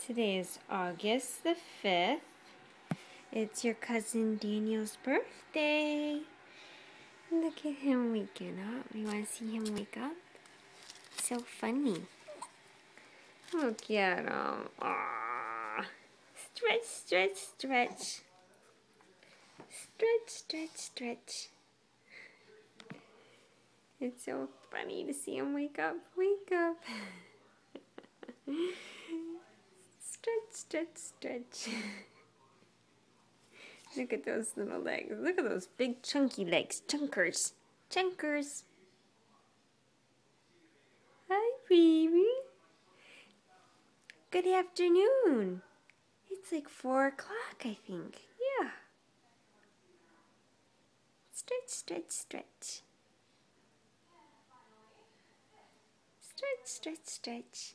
Today is August the 5th. It's your cousin Daniel's birthday. Look at him waking up. You want to see him wake up? So funny. Look at him. Aww. Stretch, stretch, stretch. Stretch, stretch, stretch. It's so funny to see him wake up. Wake up. Stretch, stretch, stretch. Look at those little legs. Look at those big chunky legs. Chunkers. Chunkers. Hi, baby. Good afternoon. It's like 4 o'clock, I think. Yeah. Stretch, stretch, stretch. Stretch, stretch, stretch.